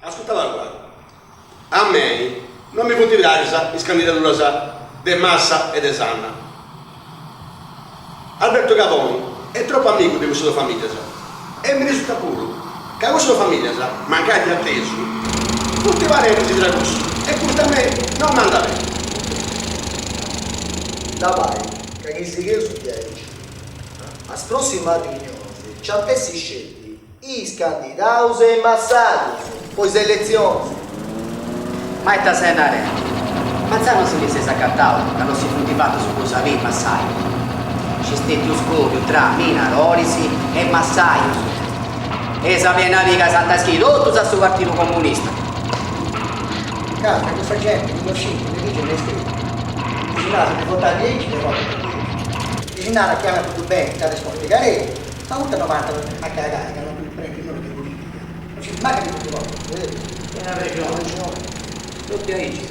Ascolta qua. A me non mi può tirare in scandidatura de Massa e de Sanna. Alberto Gavoni è troppo amico di questa famiglia, e mi risulta pure che questa famiglia, mancati attesi, tutti i parenti di Ragusso, e pure a me non manda bene. Da vai, che si chiede su 10. Al prossimo riunione ci avessi scelti i scandidati e i massati, poi selezioni. Ma è tasenare. Mazzano si mise saccattato, che non si fu fatto su cosa vi Massai. Ci stetti un scopio tra Minarolisi e Massai. E sapeva una viga Santa Schito, tutto su partito comunista. Cazzo, questa gente di Moscini, mi dice le scrive. Vicinato di votare 10, le volte per 10. Vicinato chiama tutto bene, sta a spiegare, ma urta 90 a cagare, che non più prendi noi che politica. Non ci manca di tutti i volte, vedete? È una ragione. Tutti amici.